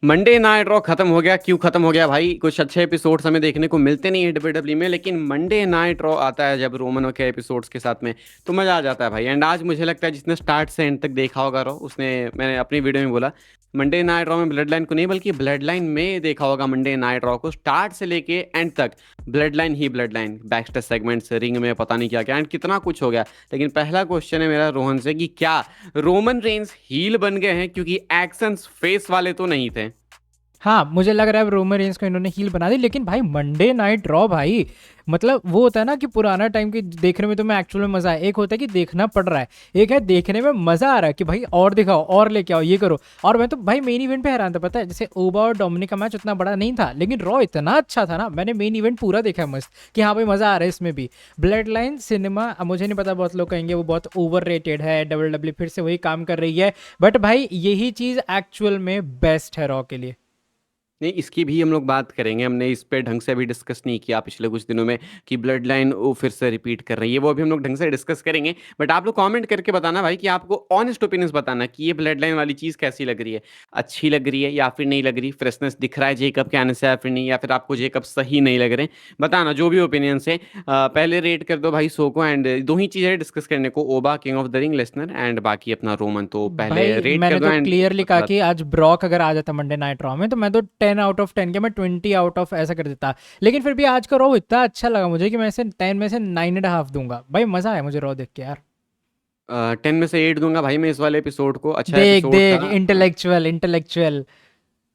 Monday night raw खत्म हो गया। क्यों खत्म हो गया भाई? कुछ अच्छे एपिसोड्स हमें देखने को मिलते नहीं है डब्ल्यूडब्ल्यू में, लेकिन मंडे नाइट रॉ आता है जब रोमन के एपिसोड्स के साथ में, तो मजा आ जाता है भाई। एंड आज मुझे लगता है जिसने स्टार्ट से एंड तक देखा होगा रॉ, उसने, मैंने अपनी वीडियो में बोला, मंडे नाइट रॉ में ब्लड लाइन को नहीं बल्कि ब्लड लाइन में देखा होगा मंडे नाइट रॉ को, स्टार्ट से लेके एंड तक। ब्लड लाइन ही Bloodline, back segments, ring में पता नहीं क्या क्या एंड कितना कुछ हो गया। लेकिन पहला क्वेश्चन है मेरा रोहन से कि क्या रोमन रेंस हील बन गए हैं? क्योंकि एक्शंस फेस वाले तो नहीं थे। हाँ, मुझे लग रहा है अब रोमन रेंस को इन्होंने हील बना दी। लेकिन भाई मंडे नाइट रॉ भाई, मतलब वो होता है ना कि पुराना टाइम की देखने में तो मैं एक्चुअल में मजा है। एक होता है कि देखना पड़ रहा है, एक है देखने में मजा आ रहा है कि भाई और दिखाओ और लेके आओ ये करो। और मैं तो भाई मेन इवेंट पे हैरान था, पता है, जैसे ओबा और डोमिनिक का मैच उतना बड़ा नहीं था, लेकिन रॉ इतना अच्छा था ना। मैंने मेन इवेंट पूरा देखा है मस्त, कि हाँ भाई मजा आ रहा है इसमें भी। ब्लड लाइन सिनेमा, मुझे नहीं पता, बहुत लोग कहेंगे वो बहुत ओवर रेटेड है, डब्ल्यू डब्ल्यू फिर से वही काम कर रही है, बट भाई यही चीज एक्चुअल में बेस्ट है रॉ के लिए। नहीं, इसकी भी हम लोग बात करेंगे। हमने इस पे ढंग से अभी डिस्कस नहीं किया पिछले कुछ दिनों में कि ब्लड लाइन वो फिर से रिपीट कर रही है, वो अभी हम लोग ढंग से डिस्कस करेंगे। बट आप लोग कमेंट करके बताना भाई कि आपको ऑनेस्ट ओपिनियंस बताना कि ये ब्लड लाइन वाली चीज़ कैसी लग रही है, अच्छी लग रही है या फिर नहीं लग रही, फ्रेशनेस दिख रहा है जेकब के आने से या फिर नहीं, या फिर आपको जेकब सही नहीं लग रहे। बताना जो भी ओपिनियंस है। पहले रेट कर दो भाई शो को। एंड दो ही चीज़ें डिस्कस करने को, Oba king of the ring Lesnar and बाकी अपना रोमन, तो पहले भाई रेट कर मैंने दो तो एंड क्लियरली उसके कहा बाद। कि आज ब्रॉक अगर आ जाता मंडे नाइट रॉ में, तो मैं तो 10 आउट ऑफ 10 के, मैं 20 आउट ऑफ ऐसा कर देता। लेकिन फिर भी आज का रॉ इतना अच्छा लगा मुझे कि मैं इसे 10 में से 9.5 दूंगा। भाई मजा आया मुझे रॉ देख के यार। 10 में से 8 दूंगा भाई मैं इस वाले एपिसोड को। अच्छा देख एपिसोड देख, था। Intellectual intellectual.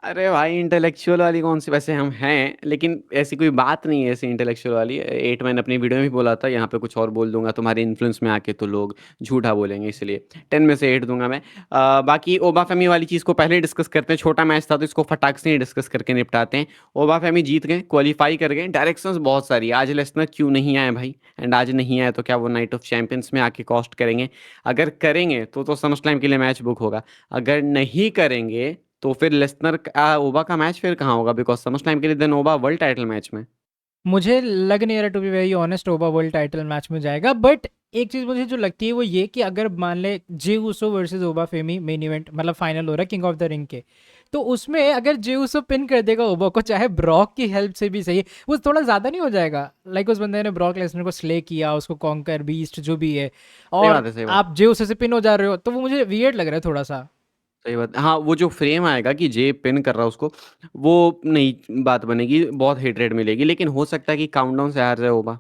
अरे भाई इंटेलेक्चुअल वाली कौन सी? वैसे हम हैं, लेकिन ऐसी कोई बात नहीं है ऐसी इंटेलेक्चुअल वाली। 8 मैंने अपनी वीडियो में भी बोला था, यहाँ पे कुछ और बोल दूंगा तुम्हारे इन्फ्लुएंस में आके तो लोग झूठा बोलेंगे, इसलिए 10 में से 8 दूंगा मैं। बाकी ओबा फेमी वाली चीज़ को पहले डिस्कस करते हैं। छोटा मैच था तो इसको फटाक से ही डिस्कस करके निपटाते हैं। ओबा फेमी जीत गए, क्वालिफाई कर गए। डायरेक्शंस बहुत सारी है। आज लेसनर क्यों नहीं आए भाई? एंड आज नहीं आए तो क्या वो नाइट ऑफ चैंपियंस में आके कॉस्ट करेंगे? अगर करेंगे तो समर स्लैम के लिए मैच बुक होगा। अगर नहीं करेंगे तो फिर लेसनर का ओबा का मैच फिर कहाँ होगा? बिकॉज समझ टाइम के लिए then Oba world title match में। मुझे लग नहीं रहा, to be very honest, Oba world title match में जाएगा। बट एक चीज मुझे जो लगती है वो ये कि अगर मान ले जे उसो वर्सेस ओबा फेमी मेन इवेंट, मतलब फाइनल हो रहा है किंग ऑफ द रिंग के, तो उसमें अगर जे उसो पिन कर देगा ओबा को, चाहे ब्रॉक की हेल्प से भी सही, वो थोड़ा ज्यादा नहीं हो जाएगा? लाइक उस बंदे ने ब्रॉक लेसनर को स्ले किया, उसको कॉन्कर बीस्ट जो भी है, सही और बात है, सही बात। आप जे उसो से पिन हो जा रहे हो, तो वो मुझे वियर्ड लग रहा है थोड़ा सा। सही बात। हाँ, वो जो फ्रेम आएगा कि जे पिन कर रहा है उसको, वो नहीं बात बनेगी, बहुत हिट रेट मिलेगी। लेकिन हो सकता है कि काउंटडाउन से हार जाए ओबा।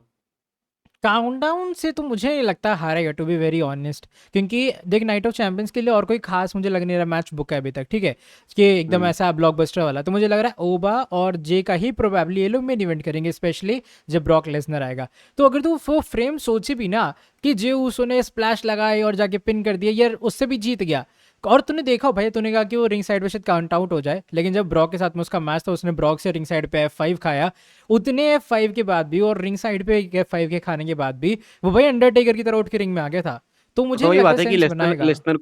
काउंटडाउन से तो मुझे नहीं लगता हारेगा, टू बी वेरी ऑनेस्ट। क्योंकि देख, नाइट ऑफ चैंपियंस के लिए और कोई खास मुझे लग नहीं रहा मैच बुक है अभी तक, ठीक है, कि एकदम हम्म। ऐसा ब्लॉकबस्टर वाला। तो मुझे लग रहा है ओबा और जे का ही प्रोबेबली ये लोग मेन इवेंट करेंगे, स्पेशली जब ब्रॉक लेसनर आएगा। तो अगर तू वो फ्रेम सोचे भी ना कि जे उसो ने स्प्लैश लगाई और जाके पिन कर दिया यार, उससे भी जीत गया। और तूने देखा हो भाई, तूने कहा कि वो रिंग साइड पे शायद काउंट आउट हो जाए, लेकिन जब ब्रॉक के साथ में उसका मैच था, उसने ब्रॉक से रिंग साइड पे F5 खाया। उतने F5 के बाद भी और रिंग साइड पे F5 के खाने के बाद भी वो भाई अंडरटेकर की तरह उठ के रिंग में आ गया था। तो मुझे तो नहीं वही लगता बात है कि सेंस लेसनर बनाएगा। लेसनर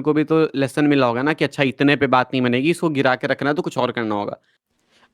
को भी तो लेसन मिला होगा ना कि अच्छा इतने पे बात नहीं बनेगी, इसको गिरा के रखना है तो कुछ और करना होगा।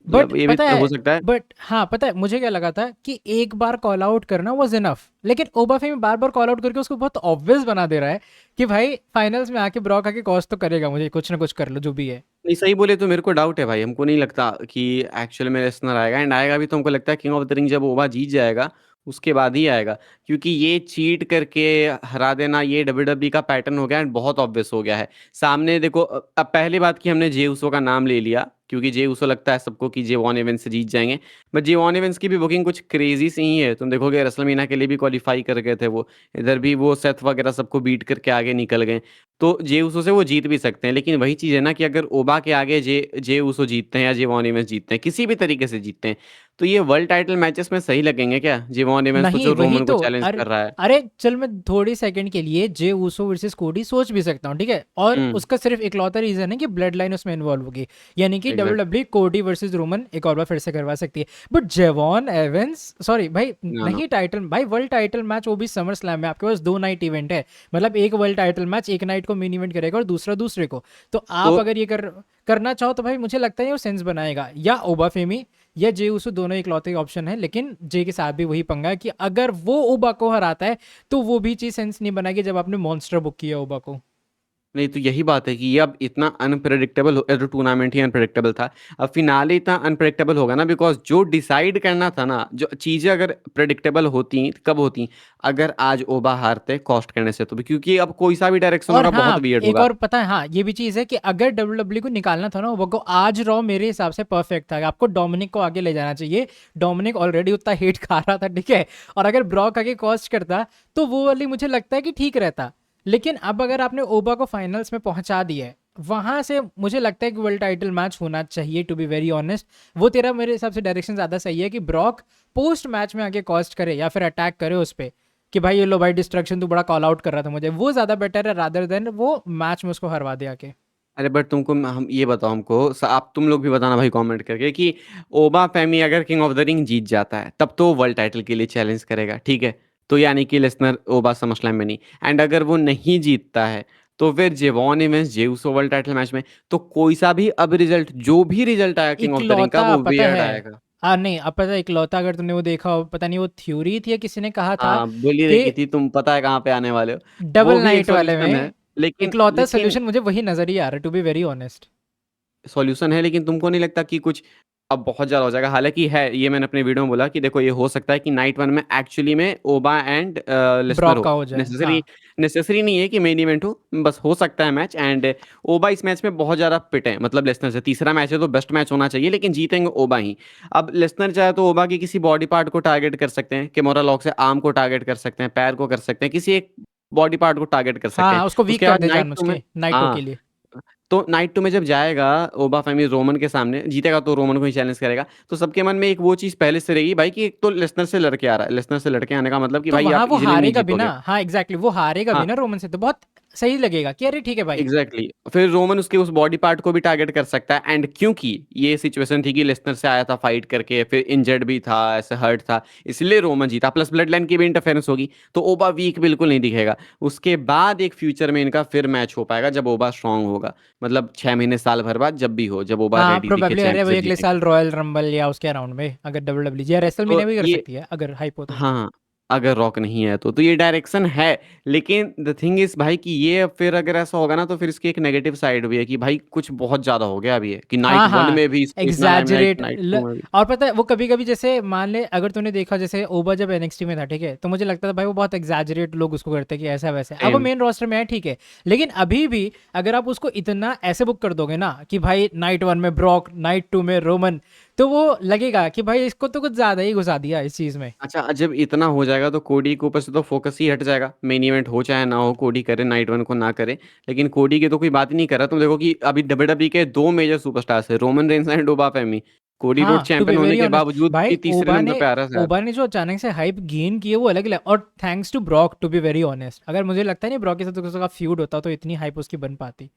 बट मतलब ये भी पता तो हो है, सकता है। बट हाँ पता है मुझे क्या लगा था कि एक बार कॉल आउट करना वाज इनफ, लेकिन ओबाफे में बार बार कॉल आउट करके उसको बहुत ऑब्वियस बना दे रहा है कि भाई फाइनल्स में आके ब्रॉक आके कॉस्ट तो करेगा मुझे, कुछ ना कुछ कर लो जो भी है। नहीं, सही बोले तो मेरे को डाउट है भाई। हमको नहीं लगता कि एक्चुअल में लेसनर आएगा। एंड आएगा भी तो हमको लगता है किंग ऑफ द रिंग जब ओबा जीत जाएगा उसके बाद ही आएगा। क्योंकि ये चीट करके हरा देना ये डब्ल्यूडब्ल्यूई का पैटर्न हो गया एंड बहुत ऑब्वियस हो गया है। सामने देखो, अब पहली बात कि हमने जे उसो का नाम ले लिया क्योंकि जे उसो लगता है सबको कि जे वॉन इवेंट्स से जीत जाएंगे। बट जे वॉन इवेंट्स की भी बुकिंग कुछ क्रेजी सी ही है। तुम देखोगे रेसलमेनिया के लिए भी क्वालिफाई कर गए थे वो। इधर भी वो सेथ वगैरह सबको बीट करके आगे निकल गए। तो जे उसो से वो जीत भी सकते हैं। लेकिन वही चीज़ है ना कि अगर ओबा के आगे जे जे उसो जीतते हैं या जे वॉन इवेंट्स जीतते हैं, किसी भी तरीके से जीतते हैं, तो ये वर्ल्ड टाइटल मैचेस में सही लगेंगे क्या? जे वॉन इवेंट्स तो नहीं जो वही रोमन को तो। चैलेंज अरे कर रहा है। अरे चल, मैं थोड़ी सेकंड के लिए जे ऊसो वर्सेस कोडी सोच भी सकता हूँ, ठीक है, और हम्म। उसका सिर्फ इकलौता रीजन है कि ब्लड लाइन उसमें इन्वॉल्व होगी, यानी कि डब्ल्यू एग्जैक्ट। डब्ल्यू कोडी वर्सेस रोमन एक और बार फिर से करवा सकती है। बट जेवॉन एवेंस, सॉरी भाई, ना ना। नहीं टाइटल भाई, वर्ल्ड टाइटल मैच वो भी समर स्लैम में, आपके पास 2 नाइट इवेंट है। मतलब एक वर्ल्ड टाइटल मैच एक नाइट को मेन इवेंट करेगा और दूसरा दूसरे को। तो तो आप अगर ये करना चाहो तो भाई मुझे लगता है वो सेंस बनाएगा, या ओबा फेमी या जे उसो, दोनों इकलौते ऑप्शन है। लेकिन जे के साथ भी वही पंगा है कि अगर वो ओबा को हराता है तो वो भी चीज सेंस नहीं बनाएगी जब आपने मॉन्स्टर बुक किया ओबा को। नहीं तो यही बात है कि ये अब इतना अनप्रेडिक्टेबल तो टूर्नामेंट ही अनप्रेडिक्टेबल था। अब फिनाले इतना अनप्रेडिक्टेबल होगा ना, बिकॉज जो डिसाइड करना था ना, जो चीजें अगर प्रेडिक्टेबल होती कब होती, अगर आज ओबा हारते कॉस्ट करने से, तो भी क्योंकि अब कोई सा भी डायरेक्शन और होगा बहुत हाँ, वियर्ड एक होगा। और पता है, हाँ ये भी चीज़ है कि अगर डब्ल्यू को निकालना था ना, वो आज रॉ मेरे हिसाब से परफेक्ट था। आपको डोमिनिक को आगे ले जाना चाहिए। डोमिनिक ऑलरेडी उतना हेट खा रहा था, ठीक है, और अगर ब्रॉक आगे कॉस्ट करता तो वो वाली मुझे लगता है कि ठीक रहता। लेकिन अब अगर आपने ओबा को फाइनल्स में पहुंचा दिया है, वहां से मुझे लगता है कि वर्ल्ड टाइटल मैच होना चाहिए, टू बी वेरी ऑनेस्ट। वो तेरा मेरे हिसाब से डायरेक्शन ज़्यादा सही है कि ब्रॉक पोस्ट मैच में आगे कॉस्ट करे या फिर अटैक करे उस पर, कि भाई ये लो भाई डिस्ट्रक्शन, तू बड़ा कॉल आउट कर रहा था मुझे, वो ज्यादा बेटर है रादर देन वो मैच में उसको हरवा दिया के। अरे बट तुमको हम ये बताओ हमको, आप तुम लोग भी बताना भाई कमेंट करके कि ओबा फेमी अगर किंग ऑफ द रिंग जीत जाता है तब तो वर्ल्ड टाइटल के लिए चैलेंज करेगा, ठीक है, तो यानी कि लेसनर ओबा समरस्लैम में नहीं। एंड अगर वो नहीं जीतता है तो फिर जेवॉन इवेंस जेउसो वर्ल्ड टाइटल मैच में। तो कोई सा भी अब रिजल्ट, जो भी रिजल्ट आया किंग ऑफ द रिंग का, इकलौता वो पता वियर्ड है, आएगा। नहीं अब पता है इकलौता, अगर तुमने वो देखा हो, पता नहीं वो थ्योरी थी या किसी ने कहा था हाँ बोली कि देखी थी, तुम पता है कहाँ पे आने वाले हो। डबल वो भी एक नाइट वाले सॉल्यूशन है, में लेकिन इकलौता लेकिन सोल्यूशन मुझे वही नजर ही आ रहा है, to be very honest. Solution है, लेकिन तुमको नहीं लगता कि कुछ अब बहुत ज्यादा हो जाएगा? हालांकि है, ये मैंने अपने वीडियो में बोला कि देखो ये हो सकता है कि नाइट वन में एक्चुअली में ओबा एंड लिसनर ब्रॉक का हो। हो जाए, हाँ। नेसेसरी नहीं है कि मेन इवेंट हो, बस हो सकता है मैच। एंड ओबा इस मैच में बहुत ज्यादा पिट है, मतलब लेसनर से तीसरा मैच है तो बेस्ट मैच होना चाहिए, लेकिन जीतेंगे ओबा ही। अब लेसनर चाहे तो ओबा की किसी बॉडी पार्ट को टारगेट कर सकते हैं, किमोरा लॉक से आर्म को टारगेट कर सकते हैं, पैर को कर सकते हैं, किसी एक बॉडी पार्ट को टारगेट कर हाँ सकते हैं। हाँ, उसको वीक उसके कर बाद दे नाइट टू जानबूझ में, के नाइट टू के हाँ, लिए। तो नाइट टू में जब जाएगा ओबा फेमी रोमन के सामने, जीतेगा तो रोमन को ही चैलेंज करेगा। तो सबके मन में एक वो चीज पहले से रहेगी भाई कि एक तो लेसनर से लड़के आ रहा है, लेसनर से लड़के आने का मतलब कि तो भाई वहां आप वो इजीली नहीं हारेगा भी ना, जीतोगे। हाँ एग्जैक्टली, वो हारेगा भी हाँ ना रोमन से, तो बहुत सही लगेगा कि अरे ठीक है भाई। Exactly exactly। फिर रोमन उसके उस बॉडी पार्ट को भी टारगेट कर सकता है। एंड क्योंकि ये सिचुएशन थी कि लेसनर से आया था फाइट करके, फिर इंजर्ड भी था, ऐसे हर्ट था, इसलिए रोमन जीता, प्लस ब्लड लाइन की भी इंटरफेरेंस होगी, तो ओबा वीक बिल्कुल नहीं दिखेगा। उसके बाद एक फ्यूचर में इनका फिर मैच हो पाएगा जब ओबा स्ट्रांग होगा, मतलब 6 महीने साल भर बाद जब भी हो, जब ओबा हाँ रेडी दिखे प्रोबेबली, अरे वो चैंपियनशिप अगले जीतने के साल लिए। रॉयल रंबल या उसके अराउंड में, अगर डब्ल्यू या रेसल तो में भी कर ये, सकती है अगर हाइप हो तो। हाँ, अगर रॉक नहीं है तो ये डायरेक्शन है। लेकिन द थिंग इज भाई कि ये फिर अगर ऐसा होगा ना तो फिर इसकी एक नेगेटिव साइड भी है कि भाई कुछ बहुत ज्यादा हो गया अभी है कि नाइट हाँ वन हाँ, में भी इसको इतना लाइमलाइट, एग्जैजरेट। नाइट टू में भी। और पता है वो कभी कभी, जैसे मान ले अगर तूने देखा, जैसे ओबा जब एनएक्सटी में था, ठीक है, तो मुझे लगता था भाई वो बहुत एग्जैजरेट लोग उसको करते हैं कि ऐसा वैसे, अब वो सेम। मेन रोस्टर में है, ठीक है। लेकिन अभी भी अगर आप उसको इतना ऐसे बुक कर दोगे ना कि भाई नाइट वन में ब्रॉक, नाइट टू में रोमन, तो वो लगेगा कि भाई इसको तो कुछ ज्यादा ही घुसा दिया इस चीज में। अच्छा, जब इतना हो जाएगा तो कोडी के ऊपर से तो फोकस ही हट जाएगा। मेन इवेंट हो चाहे ना हो, कोडी करे नाइट वन को ना करे, लेकिन कोडी की तो कोई बात ही नहीं कर रहा। तुम देखो कि अभी डब्ल्यूडब्ल्यू के दो मेजर सुपरस्टार्स है, रोमन रेंस एंड ओबा फेमी। कोडी रोड हाँ टू बी चैंपियन होने वेरी के ऑनेस्ट बावजूद भाई, भी तीसरे ओबा नंबर ने पे आ रहा है शायद। ओबा ने जो अचानक से हाइप गेन की है वो अलग है, और thanks to Brock, to be very honest. अगर मुझे लगता है नहीं ब्रॉक के साथ उसका फ्यूड होता तो इतनी हाइप उसकी बन पाती।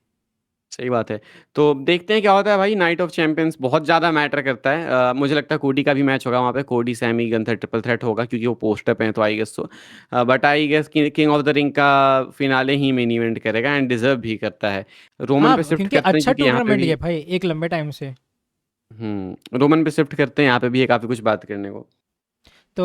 सही बात है। तो देखते हैं क्या होता है भाई। नाइट ऑफ चैंपियंस बहुत ज़्यादा मैटर करता है। मुझे लगता है कोडी का भी मैच होगा वहाँ पे, कोडी सैमी गंथर ट्रिपल थ्रेट होगा क्योंकि वो पोस्टर पे हैं, तो I guess so. But I guess king of the ring का फिनाले ही मेन इवेंट करेगा, एंड डिजर्व भी करता है। रोमन पे हाँ शिफ्ट क्योंकि करते हैं अच्छा क्योंकि यहाँ पे टूर्नामेंट भी, है भाई एक लंबे टाइम से। रोमन पे शिफ्ट करते हैं, यहाँ पे भी है काफ़ी कुछ बात करने को। तो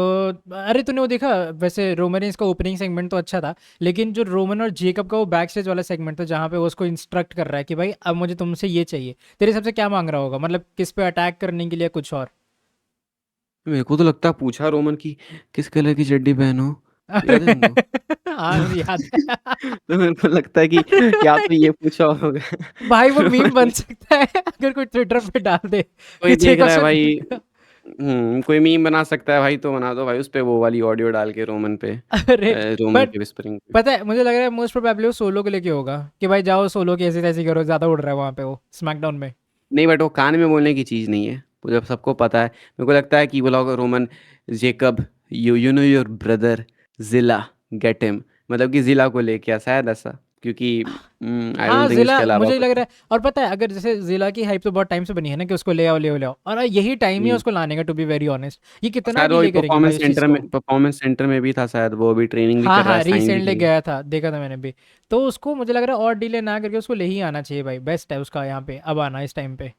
अरे तूने वो देखा, वैसे रोमन रेंस का ओपनिंग सेगमेंट तो अच्छा था, लेकिन जो रोमन और जेकब का वो बैक स्टेज वाला सेगमेंट था जहाँ पे वो उसको इंस्ट्रक्ट कर रहा है कि भाई अब मुझे तुमसे ये चाहिए, तेरे सबसे क्या मांग रहा होगा, मतलब किस पे अटैक करने के लिए कुछ और। मेरे को तो लगता है पूछा रोमन की किस कलर की चड्डी पहनो, अरे याद है तुमको? हाँ मुझे याद है। तो मेरे को लगता है कि या तो ये पूछा होगा। भाई वो मीम बन रोमन, सकता है अगर कोई ट्विटर पे डाल दे कि कोई देख जेकब रहा है से। भाई, कोई मीम बना सकता है भाई, तो बना दो भाई उस पे वो वाली ऑडियो डाल के रोमन पे, अरे रोमन बट के विस्परिंग पे। पता है मुझे लग रहा है मोस्ट प्रोबेबली वो सोलो के लेके होगा कि भाई जाओ सोलो की ऐसी तैसी करो, ज्यादा उड़ रहा है वहां पे वो स्मैकडाउन में। नहीं बट वो कान में बोलने की चीज नहीं है, वो जब सबको पता है। मेरे को लगता है कि बोला होगा Roman, Jacob, you know your brother जिला, गेट हिम, मतलब कि जिला को लेके आ शायद ऐसा, क्योंकि आई हाँ डोंट थिंक जिला इसके अलावा मुझे लग कुछ। रहा है, और पता है अगर जैसे जिला की हाइप तो बहुत टाइम से बनी है ना कि उसको ले आओ ले आओ ले आओ, और यही टाइम ही है हम्म, उसको लाने का, टू बी वेरी ऑनेस्ट। ये और कितना शायद वो डिले करेंगे भाई इस चीज़ को। परफॉर्मेंस सेंटर में भी था शायद, वो भी ट्रेनिंग भी हाँ कर रहा हाँ है, साइन भी रिसेंटली किया। गया था, देखा था मैंने भी। तो उसको मुझे लग रहा है और डिले ना करके उसको ले ही आना चाहिए भाई, बेस्ट है उसका यहाँ पे अब आना इस टाइम पे।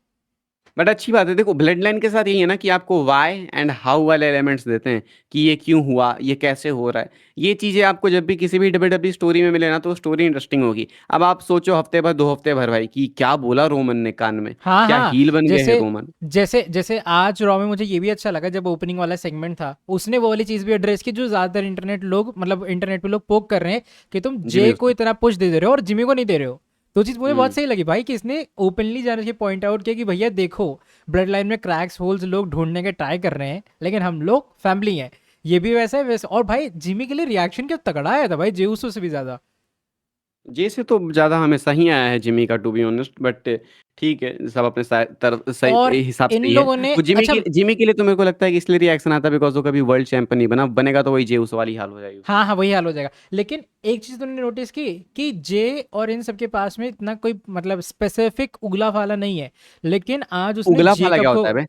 बट अच्छी बात है, देखो ब्लड लाइन के साथ यही है ना कि आपको वाई एंड हाउ वाले एलिमेंट्स देते हैं कि ये क्यों हुआ, ये कैसे हो रहा है। ये चीज़ें आपको जब भी किसी भी डब्ल्यू स्टोरी में मिले ना तो स्टोरी इंटरेस्टिंग होगी। अब आप सोचो हफ्ते भर 2 हफ्ते भर भाई कि क्या बोला रोमन ने कान में, हाँ क्या हाँ। हील बन गए हैं जैसे रोमन। जैसे जैसे आज रॉ में मुझे ये भी अच्छा लगा जब ओपनिंग वाला सेगमेंट था, उसने वो वाली चीज़ भी एड्रेस की जो ज़्यादातर इंटरनेट लोग, मतलब इंटरनेट पे लोग पोक कर रहे हैं कि तुम जिमी जे को उसको। इतना पुश दे रहे हो और जिमी को नहीं दे रहे हो। तो चीज़ मुझे बहुत हम्म। सही लगी भाई कि इसने ओपनली जाने के पॉइंट आउट किया कि भैया देखो, ब्लड लाइन में क्रैक्स होल्स लोग ढूंढने के ट्राई कर रहे हैं, लेकिन हम लोग फैमिली हैं। ये भी वैसा है वैसे। और भाई जिमी के लिए रिएक्शन क्या तगड़ा आया था भाई, जेउसो से भी ज़्यादा। जे से तो ज़्यादा हमेशा ही आया है जिमी का, टू बी ऑनेस्ट, बट ठीक है, सब अपने तरफ और सही हिसाब इन से ही है। लोगों ने वो अच्छा, जिमी के लिए तो मेरे को लगता है कि इसलिए रिएक्शन आता है बिकॉज वो कभी वर्ल्ड चैंपियन नहीं बना, बनेगा तो वही जेउस वाली हाल हो जाएगी उसकी। हाँ हाँ वही हाल हो जाएगा। लेकिन एक चीज तुमने नोटिस की कि जे और इन सबके पास में इतना कोई मतलब स्पेसिफिक उगला फाला नहीं है, लेकिन आज उसने उगला फाला जेकब क्या को। होता है बे?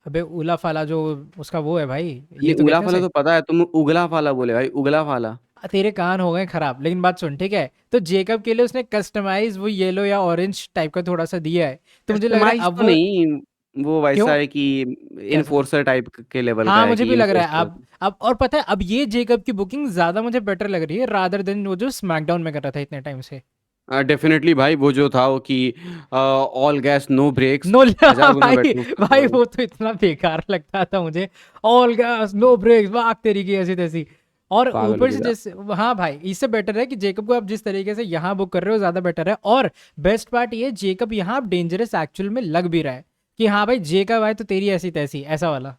अबे उला फाला जो उसका वो है भाई, ये नहीं, तो उगला कहते हैं फाला उसे। तो पता है, तुम उगला फाला बोले भाई, उगला फाला। तेरे कान हो गए खराब, लेकिन बात सुन ठीक है। तो जेकब के लिए उसने कस्टमाइज वो येलो या ऑरेंज टाइप का थोड़ा सा दिया है। तो मुझे लग रहा है कस्टमाइज अब तो वो। नहीं, वो क्यों? वैसा है कि कैसा? इन्फोर्सर टाइप के लेवल का हाँ है मुझे कि भी लग रहा है इन्फोर्सर। अब और पता है अब ये जेकब की बुकिंग ज्यादा मुझे बेटर लग रही है रादर देन वो जो स्मैकडाउन में कर रहा था इतने टाइम से। डेफिनेटली भाई, वो जो था वो कि all gas no brakes, no 1000 गुना भाई, बेटर उसका था भाई भाई। वो तो इतना बेकार लगता था मुझे। ऑल गैस नो ब्रेक्स, भाग तेरी की ऐसी तैसी। और पागल हो ऊपर से गया। जैसे, हाँ भाई इससे बेटर है कि जेकब को आप जिस तरीके से यहाँ बुक कर रहे हो ज्यादा बेटर है। और बेस्ट पार्ट ये जेकब यहाँ डेंजरस एक्चुअल में लग भी रहा है कि हाँ भाई जेकब आए तो तेरी ऐसी तैसी ऐसा वाला।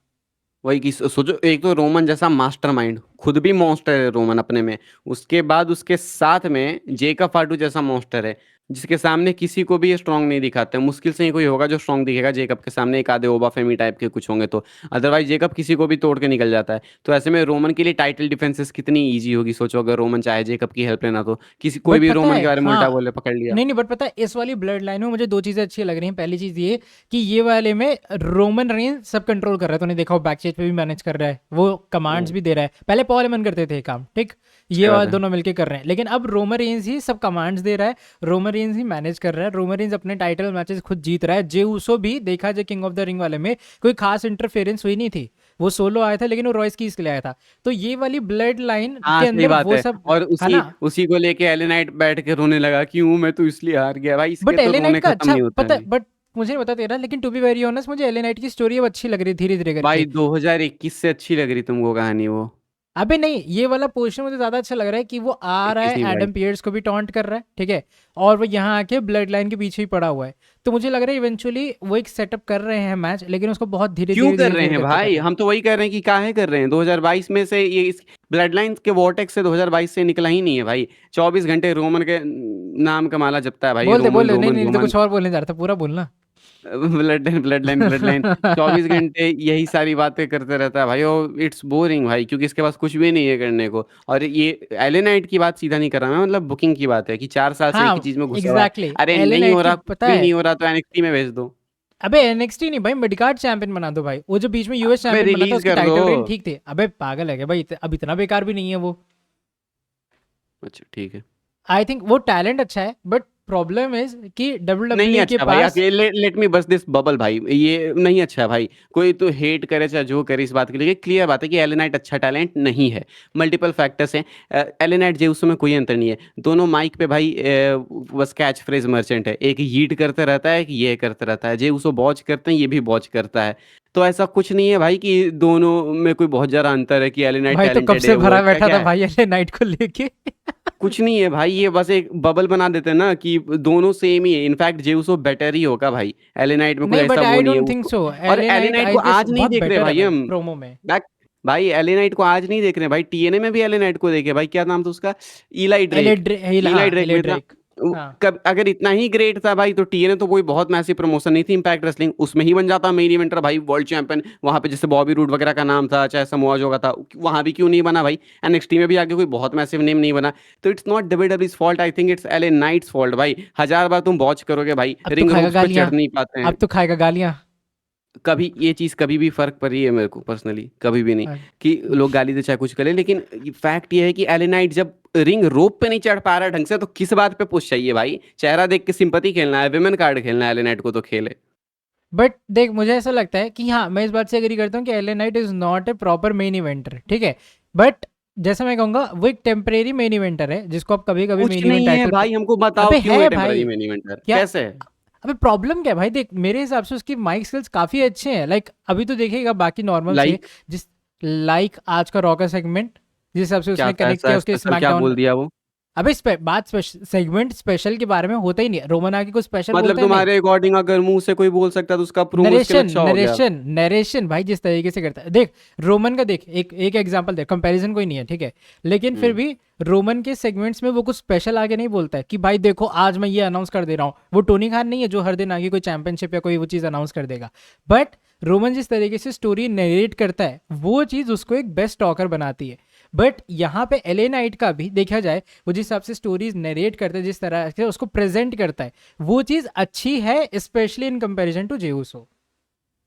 वही कि सोचो, एक तो रोमन जैसा मास्टरमाइंड, खुद भी मॉन्स्टर है रोमन अपने में, उसके बाद उसके साथ में जेका फाटू जैसा मॉन्स्टर है, जिसके सामने किसी को भी ये स्ट्रांग नहीं दिखाते। मुश्किल से ही कोई होगा जो स्ट्रांग दिखेगा जेकब के सामने, एक आधे ओबा फेमी टाइप के कुछ होंगे तो। अदरवाइज जेकब किसी को भी तोड़ के निकल जाता है। तो ऐसे में रोमन के लिए टाइटल डिफेंसेस कितनी ईजी होगी, सोचो अगर रोमन चाहे जेकब की हेल्प लेना तो किसी कोई बट भी पता रोमन है के बारे में उल्टा हाँ, बोले पकड़ लिया। नहीं नहीं बट पता है इस वाली ब्लड लाइन में मुझे दो चीजें अच्छी लग रही हैं। पहली चीज ये कि ये वाले में रोमन रेंज सब कंट्रोल कर रहा है, तूने देखा हो बैक स्टेज पे भी मैनेज कर रहा है, वो कमांड्स हम्म, भी दे रहा है। पहले पॉल एमन करते थे ये काम ठीक, ये सही बात वाले है। दोनों मिलके कर रहे हैं, लेकिन अब रोमन रेंज ही सब कमांड्स दे रहा है। रोमन रेंज ही मैनेज कर रहा है, रोमन रेंज अपने टाइटल मैचेस खुद जीत रहा है। जे उसो भी देखा जाए किंग ऑफ द रिंग वाले में कोई खास इंटरफेरेंस हुई नहीं थी, वो सोलो आया था लेकिन वो रॉयस कीज के लिए आया था। तो ये वाली ब्लड लाइन हाँ के सही अंदर बात वो है। सब और है उसी ना। उसी को लेके एलेनाइट बैठ के रोने लगा, क्यों मैं तो इसलिए हार गया भाई, इसके बट तो एले नाइट रोने का खत्म अच्छा नहीं होता पता है। बट मुझे नहीं पता तेरा, लेकिन टू बी वेरी ऑनेस्ट मुझे एले नाइट की स्टोरी अब अच्छी लग रही है धीरे धीरे भाई करके। 2021 से अच्छी लग रही तुमको कहानी वो? अबे नहीं, ये वाला पोर्शन मुझे ज्यादा अच्छा लग रहा है कि वो आ रहा 21 नहीं है भाई। एडम पियर्स को भी टॉन्ट कर रहा है ठीक है, और वो यहाँ आके ब्लड लाइन के पीछे ही पड़ा हुआ है। तो मुझे लग रहा है इवेंचुअली वो एक सेटअप कर रहे हैं मैच, लेकिन उसको बहुत धीरे क्यों धीरे कर धीरे रहे धीरे हैं करके कर भाई, रहे हैं। हम तो वही कर रहे हैं कि काहे कर रहे हैं। 2022 में से ये इस ब्लड लाइन के वॉर्टेक्स से 2022 से निकला ही नहीं है भाई। 24 घंटे रोमन के नाम का माला जपता है भाई, बोल रोमन दे नहीं रोमन नहीं नहीं, तो रोमन। कुछ और बोलने जा रहा था, पूरा बोलना। Blood line blood line blood line, 24 घंटे यही सारी बातें करते रहता है भाई, और इट्स बोरिंग भाई, क्योंकि इसके पास कुछ भी नहीं है करने को। और ये एलेनाइट की बात सीधा नहीं कर रहा मैं, मतलब बुकिंग की बात है कि 4 साल से एक ही हाँ चीज में घुसा हुआ है। एग्जैक्टली, अरे एले नहीं नाइट हो की रहा, कुछ पता भी है। नहीं हो रहा तो एनएक्सटी में भेज दो। अबे एनएक्सटी नहीं भाई, मिडकार्ड चैंपियन बना दो भाई, वो जो बीच में यूएस अबे चैंपियन बना था रिलीज उसकी कर दो। टाइटल रेन ठीक थे। अबे पागल है क्या भाई, अब इतना बेकार भी नहीं है वो। अच्छा ठीक है। आई थिंक वो टैलेंट अच्छा है, बट प्रॉब्लम इज कि डब्ल्यू नहीं डब्ल्यू के अच्छा भाई, पास। अकेले लेट मी बस दिस बबल भाई, ये नहीं अच्छा है भाई। कोई तो हेट करे चाहे जो करे, इस बात के लिए क्लियर बात है कि एलेनाइट अच्छा टैलेंट नहीं है। मल्टीपल फैक्टर्स हैं। एलेनाइट जेउसो में कोई अंतर नहीं है, दोनों माइक पे भाई बस कैच फ्रेज मर्चेंट है। एक यीट करते रहता है, एक ये करते रहता है। जेउसो बॉच करते हैं, ये भी बॉच करता है। तो ऐसा कुछ नहीं है भाई कि दोनों में कोई बहुत ज्यादा अंतर है कि एलेनाइट भाई तो कब टैलेंटेड है से वो है, भरा क्या बैठा क्या था है। भाई एले नाइट को लेके। कुछ नहीं है भाई, ये बस एक बबल बना देते हैं ना कि दोनों सेम ही है। इनफैक्ट जेउसो बेटर ही होगा भाई, एलेनाइट में कोई नहीं ऐसा बट वो आई नहीं है डोंट थिंक उसको। सो, और एले नाइट एलेनाइट आई को गेस आज नहीं बहुत देख रहे बेटर है भाई भाई हम। प्रोमो में। बैक। भाई एलेनाइट को आज नहीं देख रहे भाई, टीएनए में भी एलेनाइट को देखे भाई, क्या नाम था उसका, इलाई एले ड्रेक। हाँ इलाई ड्रेक एले में इतना ड्रेक। हाँ कब अगर इतना ही ग्रेट था भाई तो टीएनए तो कोई बहुत मैसिव प्रमोशन नहीं थी, इंपैक्ट रेसलिंग उसमें ही बन जाता मेन इवेंटर भाई, वर्ल्ड चैंपियन वहां पे, जैसे बॉबी रूड वगैरह का नाम था, चाहे समोआ जो का था, वहां भी क्यों नहीं बना भाई। एनएक्सटी में भी आगे कोई बहुत मैसिव नेम नहीं बना। तो इट्स नॉट डब्ल्यूडब्ल्यू's fault, I think it's LA Knight's fault भाई। 1000 बार तुम वॉच करोगे भाई, अब तो रिंग खाएगा रोप्स पे गालियां, चढ़ नहीं पाते हैं। अब तो खाएगा गालियां। कभी ये चीज़ कभी भी फर्क पड़ी है मेरे को पर्सनली, कभी भी नहीं कि लोग गाली दे चाहे कुछ करे, लेकिन फैक्ट ये है कि एलेनाइट जब रिंग रोप पे नहीं चढ़ पा रहा ढंग से तो किस बात पे पुश चाहिए भाई। चेहरा देख के सिंपैथी खेलना है, विमेन कार्ड खेलना है, एलेनाइट को तो खेले। बट देख मुझे ऐसा लगता है कि हाँ मैं इस बात से एग्री करता हूँ कि LA night is not a proper main Evander, ठीक है। बट जैसा मैं कहूँगा वो एक टेम्परेरी मेन इवेंटर है जिसको आप कभी कभी कुछ मेन इवेंट नहीं है टाइटल पे। भाई, हमको बताओ अबे क्यों है है टेम्पररी भाई। मेन इवेंटर, क्या? कैसे है? अबे प्रॉब्लम क्या है भाई, देख मेरे हिसाब से उसकी माइक स्किल्स काफी अच्छे हैं। लाइक अभी तो देखिएगा बाकी नॉर्मल से लाइक जिस लाइक आज का रॉ का सेगमेंट जिस हिसाब से क्या उसने था कनेक्ट ऐसा किया उसके स्पेशल, क्या स्मैकडाउन। बोल दिया वो? अबे बात सेगमेंट स्पेशल के बारे में होता ही नहीं है, रोमन आके कुछ स्पेशल मतलब बोलता है नहीं। तुम्हारे अकॉर्डिंग अगर मुंह से कोई बोल सकता है तो उसका प्रोमो स्किल नरेशन अच्छा हो गया। नरेशन नरेशन भाई जिस तरीके से करता है देख, रोमन का देख एक एक एग्जांपल देख, कंपैरिजन कोई नहीं है ठीक है, लेकिन फिर हम्म। भी रोमन के सेगमेंट्स में वो कुछ स्पेशल आगे नहीं बोलता है कि भाई देखो आज मैं ये अनाउंस कर दे रहा हूँ। वो टोनी खान नहीं है जो हर दिन आगे कोई चैंपियनशिप या कोई वो चीज़ अनाउंस कर देगा। बट रोमन जिस तरीके से स्टोरी नरेट करता है वो चीज़ उसको एक बेस्ट टॉकर बनाती है। बट यहाँ पे एले नाइट का भी देखा जाए, वो जिस हिसाब से स्टोरीज नरेट करता है जिस तरह से उसको प्रेजेंट करता है वो चीज़ अच्छी है, स्पेशली इन कंपैरिजन टू जेउसो।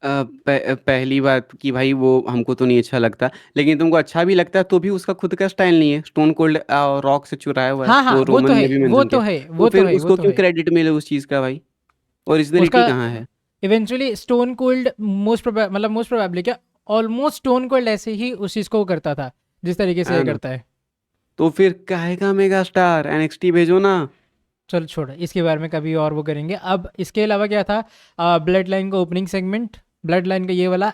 पहली बात कि भाई वो हमको तो नहीं अच्छा लगता, लेकिन तुमको अच्छा भी लगता है तो भी उसका खुद का स्टाइल नहीं है, स्टोन कोल्ड रॉक से चुराया हुआ है, हाँ हाँ वो वो तो रोमन है ने भी वो मेंशन तो किया। है तो वो तो फिर है वो उसको तो क्यों है। क्रेडिट मिले उस चीज़ का भाई? ओरिजिनलिटी उसका कहाँ है? इवेंचुअली स्टोन कोल्ड मतलब मोस्ट प्रोबेबली क्या, ऑलमोस्ट स्टोन कोल्ड ऐसे ही उस चीज़ को करता था जिस तरीके से है ये ना? करता है। तो फिर काहे का मेगा स्टार एनएक्सटी भेजो ना। चल छोड़ इसके बारे में कभी और वो करेंगे। अब इसके अलावा क्या था, ब्लड लाइन का ओपनिंग सेगमेंट, ब्लड लाइन का ये वाला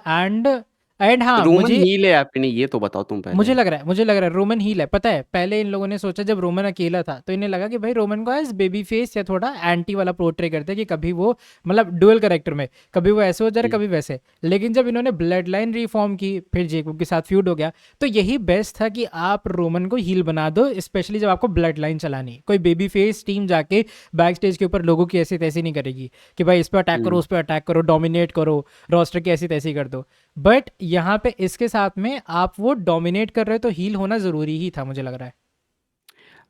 एंड हाँ रोमन मुझे हील है या फिर नहीं, ये तो बताओ तुम पहले। मुझे लग रहा है रोमन हील है। पता है पहले इन लोगों ने सोचा जब रोमन अकेला था तो इन्हें लगा कि भाई रोमन को एज बेबी फेस या थोड़ा एंटी वाला पोर्ट्रे करते हैं कि कभी वो मतलब डुअल कैरेक्टर में कभी वो ऐसे हो जा रहा है हम्म। कभी वैसे। लेकिन जब इन्होंने ब्लड लाइन रिफॉर्म की फिर जेकोब के साथ फ्यूड हो गया, तो यही बेस्ट था कि आप रोमन को हील बना दो, स्पेशली जब आपको ब्लड लाइन चलानी। कोई बेबी फेस टीम जाके बैक स्टेज के ऊपर लोगों की ऐसी तैसी नहीं करेगी कि भाई इस पर अटैक करो हम्म। उस पर अटैक करो डोमिनेट करो, रोस्टर की ऐसी तैसी कर दो। बट यहाँ पे इसके साथ में आप वो डोमिनेट कर रहे हो तो हील होना ज़रूरी ही था मुझे लग रहा है।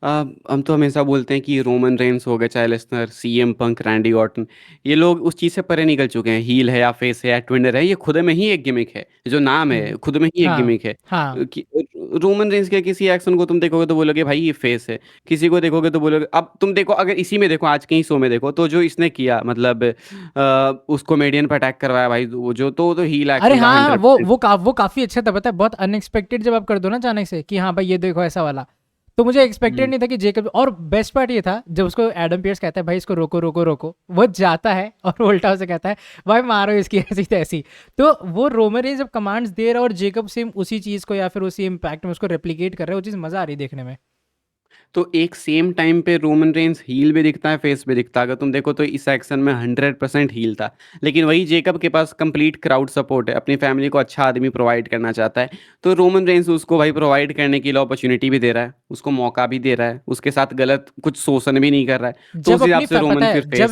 हम तो हमेशा बोलते हैं कि रोमन रेंस हो गए, चाहे Lesnar, CM Punk, Randy Orton, ये लोग उस चीज़ से परे निकल चुके हैं। हील है या फेस है या ट्विनर है, ये खुद में ही एक गिमिक है। जो नाम है हम्म, खुद में ही एक हाँ गिमिक है। हाँ। कि रोमन रेंस के किसी एक्शन को तुम देखोगे तो बोलोगे भाई ये फेस है, किसी को देखोगे तो बोलोगे। अब तुम देखो, अगर इसी में देखो, आज के ही शो में देखो, तो जो इसने किया मतलब उस कॉमेडियन पर अटैक करवाया भाई, वो जो तो हील अरे एक्शन था हाँ वो 100%। वो काफ़ी अच्छा था, पता है बहुत अनएक्सपेक्टेड जब आप कर दो ना अचानक से कि हाँ भाई ये देखो ऐसा वाला। तो मुझे एक्सपेक्टेड नहीं था कि जेकब, और बेस्ट पार्ट ये था जब उसको एडम पियर्स कहता है भाई इसको रोको रोको रोको, वो जाता है और वो उल्टा उसे कहता है भाई मारो इसकी ऐसी तैसी। तो वो रोमन जब कमांड्स दे रहा है और जेकब सेम उसी चीज़ को या फिर उसी इम्पैक्ट में उसको रेप्लिकेट कर रहा है, वो चीज़ मज़ा आ रही है देखने में। तो एक सेम टाइम पे रोमन रेंस हील भी दिखता है, फेस भी दिखता है। अगर तुम देखो तो इस एक्शन में 100% हील था, लेकिन वही जेकब के पास कंप्लीट क्राउड सपोर्ट है, अपनी फैमिली को अच्छा आदमी प्रोवाइड करना चाहता है। तो रोमन रेंस उसको भाई प्रोवाइड करने के लिए अपॉर्चुनिटी भी दे रहा है, उसको मौका भी दे रहा है, उसके साथ गलत कुछ शोषण भी नहीं कर रहा है। तो जब उस हिसाब अपनी से पता रोमन फिर है फेस है।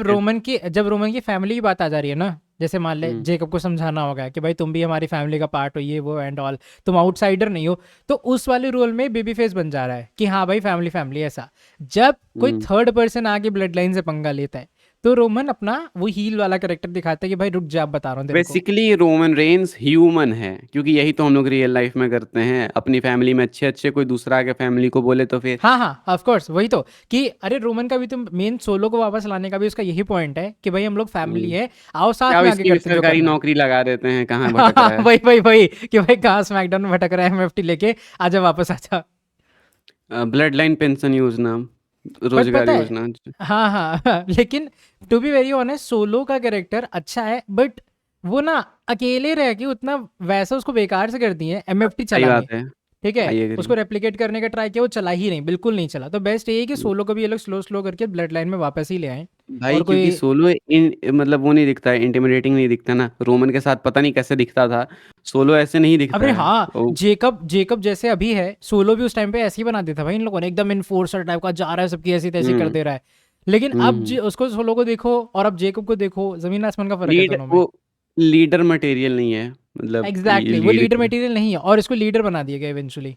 जब रोमन की फैमिली की बात आ जा रही है ना, जैसे मान ले हम्म। जेकब को समझाना होगा कि भाई तुम भी हमारी फैमिली का पार्ट हो ये वो एंड ऑल, तुम आउटसाइडर नहीं हो। तो उस वाले रोल में बेबी फेस बन जा रहा है कि हाँ भाई फैमिली फैमिली ऐसा। जब कोई हम्म। थर्ड पर्सन आके ब्लड लाइन से पंगा लेता है तो रोमन अपना वो हील वाला करेक्टर दिखाता है कि भाई रुक जा अब बता रहा हूँ तेरे को। बेसिकली रोमन रेंस ह्यूमन है, क्योंकि यही तो हम लोग रियल लाइफ में करते हैं। अपनी फैमिली में अच्छे अच्छे कोई दूसरा आके फैमिली को बोले तो फिर। हाँ हाँ ऑफ कोर्स वही तो कि अरे रोमन का भी तो मेन सोलो को वापस लाने का भी उसका यही पॉइंट है कि भाई हम लोग फैमिली हम्म। है, आओ क्या साथ अब में आगे इसकी भी करते जो सरकारी करना है। नौकरी लगा देते हैं, कहाँ भटक रहा हाँ, है? वही वही वही कि भाई कहाँ स्मैकडाउन में भटक रहा है एमएफटी लेके, आजा वापस आजा। ब्लड लाइन पेंशन योजना, बट रोजगार पता है योजना। हाँ हाँ हाँ, लेकिन to be very honest Solo का कैरेक्टर अच्छा है बट वो ना अकेले रह के उतना वैसा उसको बेकार से कर दिए एमएफटी सही चलाने। बात है। ठीक है, आई एग्री। उसको रेप्लिकेट करने का ट्राई किया वो चला ही नहीं, बिल्कुल नहीं चला। तो बेस्ट यही है कि सोलो को भी ये लोग स्लो स्लो करके ब्लड लाइन में वापस ही ले आए। भाई और क्योंकि कोई सोलो इन मतलब वो नहीं दिखता है, इंटिमिडेटिंग नहीं दिखता ना। रोमन के साथ पता नहीं कैसे दिखता था, सोलो ऐसे नहीं दिखता अरे है हाँ ओ। जेकब जैसे अभी है सोलो भी उस टाइम पे ऐसे ही बना देता भाई इन लोगों ने, एकदम इन्फोर्सर टाइप का जा रहा है सबकी ऐसी तैसी कर हम्म। दे रहा है। लेकिन अब हम्म। उसको सोलो को देखो और अब जेकब को देखो, जमीन आसमान का फर्क है लीड दोनों में। वो लीडर मटेरियल नहीं है, मतलब एग्जैक्टली वो लीड। लीडर मटेरियल नहीं है और इसको लीडर बना दिया गया इवेंचुअली।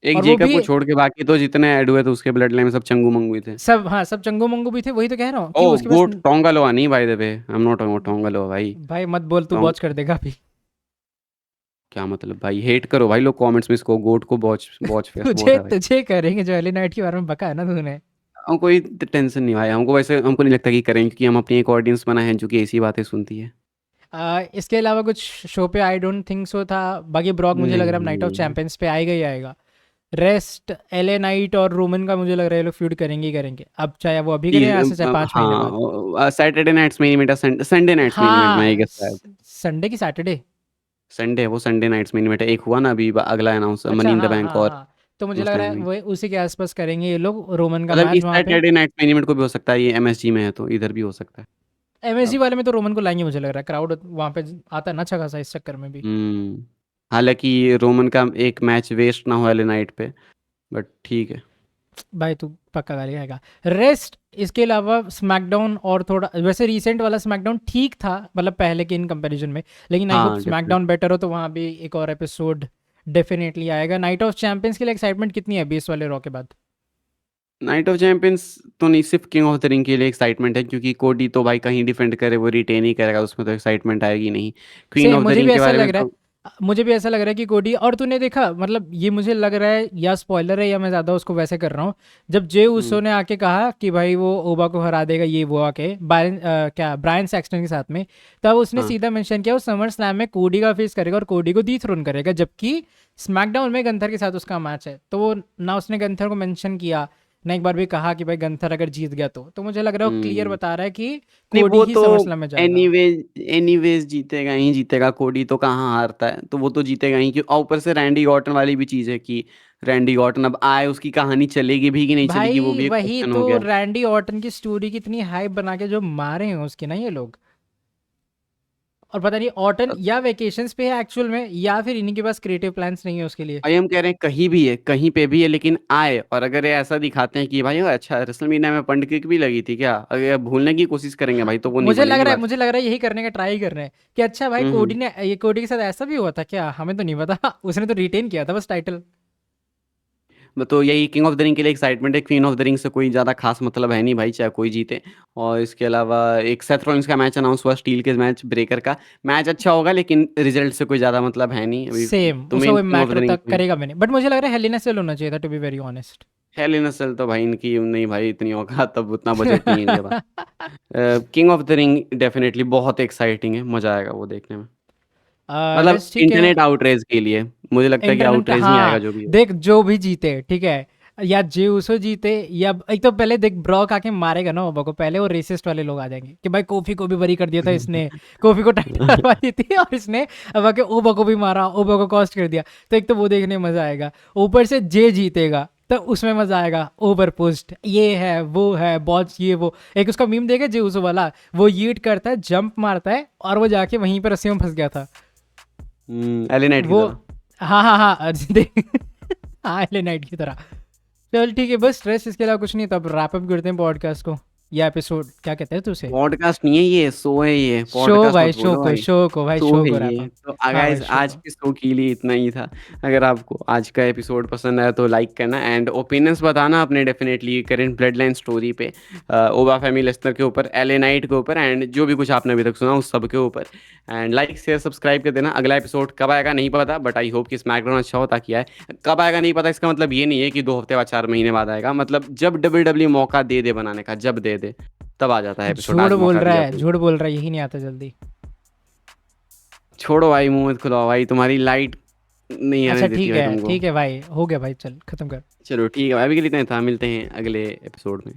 एक और वो जेकब भी को छोड़ के बाकी तो जितने ऐड हुए थे उसके ब्लड लाइन में सब चंगू मंगू ही थे। सब, हाँ सब चंगू मंगू भी थे, वही तो कह रहा हूँ ओ कि उसके पास गोट टोंगलोआ नहीं, by the way I am not Tonga Loa भाई। भाई मत बोल तू टोंग बॉच कर देगा अभी। क्या मतलब भाई? हेट करो भाई लोग कमेंट्स में, इसको गोट को बॉच बॉच फेस बोल तुझे रहा है भाई। तुझे करेंगे जो एली नाइट के बारे में बका है ना तूने। हमको कोई टेंशन नहीं भाई, हमको वैसे हमको नहीं लगता कि करें, क्योंकि हम अपनी एक ऑडियंस बनाए हैं जो कि ऐसी बातें सुनती है। इसके अलावा कुछ शो पे आई डोंट थिंक सो था। बाकी ब्रॉक मुझे लग नहीं रहा है नाइट ऑफ नहीं नहीं। चैंपियंस पे आएगा ही आएगा। रेस्ट एले नाइट और रोमन का मुझे लग रहा है ये लोग फ्यूड करेंगे ही करेंगे, अब चाहे वो अभी करें या ऐसे चाहे 5 महीने बाद। हाँ, सैटरडे नाइट्स में इवेंट है, संडे नाइट्स में इवेंट मैं हाँ गेस है। संडे की सैटरडे। संडे, वो संडे नाइट्स में इवेंट है, एक हुआ ना अभी अगला अनाउंस, अच्छा मनी इन द हाँ बैंक हाँ और हाँ, तो मुझे उस लग रहा टाइम है में। वो उसी के आसपास करेंगे ये लोग रोमन का मतलब मैच इस वहाँ पे। सैटरडे नाइट्स में इवेंट को भी हो सकता है, ये एमएसजी में है तो इधर भी हो सकता है। एमएसजी अब वाले में तो रोमन को लाएंगे मुझे लग रहा है, क्राउड वहाँ पे आता है ना अच्छा खासा इस चक्कर में भी। हालांकि रोमन का एक मैच वेस्ट ना हो एले नाइट पे, बट ठीक है। भाई तू पक्का गाली खाएगा। रेस्ट इसके अलावा स्मैकडाउन और थोड़ा वैसे रिसेंट वाला स्मैकडाउन ठीक था मतलब पहले के इन कंपैरिजन में, लेकिन आई होप हाँ डेफिनेट। स्मैकडाउन बेटर हो तो वहाँ भी एक और एपिसोड डेफिनेटली आएगा। नाइट ऑफ चैंपियंस के लिए एक्साइटमेंट कितनी है अभी इस वाले रॉ के बाद? नाइट ऑफ चैंपियंस तो नहीं, सिर्फ किंग ऑफ द रिंग के लिए एक्साइटमेंट है, क्योंकि कोडी तो भाई कहीं डिफेंड करे वो रिटेन ही करेगा, उसमें तो एक्साइटमेंट आएगी नहीं। क्वीन सेम ऑफ द मुझे भी रिंग के ऐसा बारे लग में रहा तो है, मुझे भी ऐसा लग रहा है कि कोडी। और तूने देखा मतलब ये मुझे लग रहा है या स्पॉइलर है या मैं ज़्यादा उसको वैसे कर रहा हूँ, जब जे हम्म, उसो ने आके कहा कि भाई वो ओबा को हरा देगा ये वो आके क्या ब्रायन सैक्सटन के साथ में, तब उसने हाँ। सीधा मेंशन किया वो समर स्लैम में कोडी का फेस करेगा और कोडी को डीथ्रोन करेगा, जबकि स्मैकडाउन में गंथर के साथ उसका मैच है। तो वो ना उसने गंथर को मेंशन किया ना एक बार भी कहा कि भाई गंथर अगर जीत गया तो मुझे लग रहा है वो क्लियर हम्म। बता रहा है कि नहीं कोडी वो ही तो समर स्लैम में जाएगा। एनीवेज एनीवेज जीतेगा ही जीतेगा, कोडी तो कहाँ हारता है, तो वो तो जीतेगा ही। क्यों, और ऊपर से रैंडी ऑर्टन वाली भी चीज़ है कि रैंडी ऑर्टन अब आए, उसकी कहानी चलेगी भी कि नहीं चलेगी, वो भाई भी एक वही क्वेश्चन तो हो गया है। रैंडी ऑर्टन की स्टोरी की इतनी हाइप बना के जो मारे हैं उसके ना ये लोग, और पता नहीं ऑर्टन या वेकेशंस पे है एक्चुअल में या फिर इन्हीं के पास क्रिएटिव प्लान्स नहीं है उसके लिए। भाई हम कह रहे हैं कहीं भी है, कहीं पे भी है, लेकिन आए। और अगर ये ऐसा दिखाते हैं कि भाई ओ, अच्छा रेसलमेनिया में पंड किक भी लगी थी क्या, अगर ये भूलने की कोशिश करेंगे भाई तो वो नहीं बनेगी बात। मुझे लग रहा है यही करने का ट्राई कर रहे हैं कि अच्छा भाई कोडी हम्म। ने ये कोडी के साथ ऐसा भी हुआ था क्या, हमें तो नहीं पता उसने तो रिटेन किया था बस टाइटल। तो यही किंग ऑफ द रिंग के लिए एक्साइटमेंट है, क्वीन ऑफ द रिंग से कोई ज़्यादा खास मतलब है नहीं भाई, चाहे कोई जीते। और इसके अलावा एक सेथ रॉलिंस का मैच अनाउंस हुआ, स्टील के मैच ब्रेकर का। मैच अच्छा होगा लेकिन रिजल्ट से कोई ज़्यादा मतलब है नहीं अभी। सेम तो उसका मेन कोई king of the matter ring तक में करेगा भी नहीं, बट मुझे लग रहा है हेलिना सेल होना चाहिए था to be very honest. Hell in a cell तो भाई इनकी नहीं भाई, इतनी औकात तब, उतना बजट नहीं है इनके पास। King of the ring definitely बहुत एक्साइटिंग है, मज़ा आएगा वो देखने में। मतलब रेस्ट ठीक है। इंटरनेट आउटरेज के लिए मुझे लगता है कि इंटरनेट का आउटरेज ही आएगा हाँ, जो भी हो। देख जो भी जीते ठीक है, या जे उसो जीते या एक तो पहले देख ब्रॉक आके मारेगा ना ओबा को, पहले वो रेसिस्ट वाले लोग आ जाएंगे कि भाई कोफी को भी बरी कर दिया था इसने, कोफी को टाइटल हरवा दी थी और इसने अब आके ओबा को भी मारा, ओबा को कॉस्ट कर दिया। तो एक तो वो देखने में मजा आएगा, ऊपर से जे जीतेगा तो उसमें मजा आएगा, ओवर पोस्ट ये है वो है बॉच ये वो। एक उसका मीम देगा जे उसो वाला, वो यीट करता है जंप मारता है और वो जाके वहीं पर रस्सी में फंस गया था एलिनाइट की वो। तरह। हाँ हाँ हाँ अर्जुन देख हाँ एले नाइट की तरह। चल ठीक है बस स्ट्रेस इसके अलावा कुछ नहीं, तब रैप अप करते हैं पॉडकास्ट को या एपिसोड क्या कहते हैं तुझे? पॉडकास्ट नहीं है ये, शो है ये, शो पॉडकास्ट भाई मत बोलो भाई। शो शो है को रैप ये अप। तो। हाँ भाई गाइस शो आज को। के शो के लिए इतना ही था। अगर आपको आज का एपिसोड पसंद आया तो लाइक करना, एंड ओपिनियंस बताना अपने definitely current blood line story पे, ओबा फैमी लेस्टर के ऊपर, एले नाइट के ऊपर, एंड जो भी कुछ आपने अभी तक सुना उस सब के ऊपर। एंड लाइक शेयर सब्सक्राइब कर देना। अगला एपिसोड कब आएगा नहीं पता, बट आई होप कि स्मैकडाउन अच्छा हो ताकि आए। कब आएगा नहीं पता, इसका मतलब ये नहीं है कि 2 हफ्ते बाद 4 महीने बाद आएगा, मतलब जब WWE मौका दे दे बनाने का, जब दे दे तब आ जाता है एपिसोड। झूठ आज बोल मौका रहा दिया है, तो झूठ बोल रहा है, यही नहीं आता जल्दी। छोड़ो भाई, मुंह मत खुलाओ भाई, तुम्हारी लाइट नहीं अच्छा आने देती भाई तुमको। ठीक है भाई हो गया भाई, चल खत्म कर। चलो ठीक है भाई, अभी के लिए इतना ही था, मिलते हैं अगले एपिसोड में।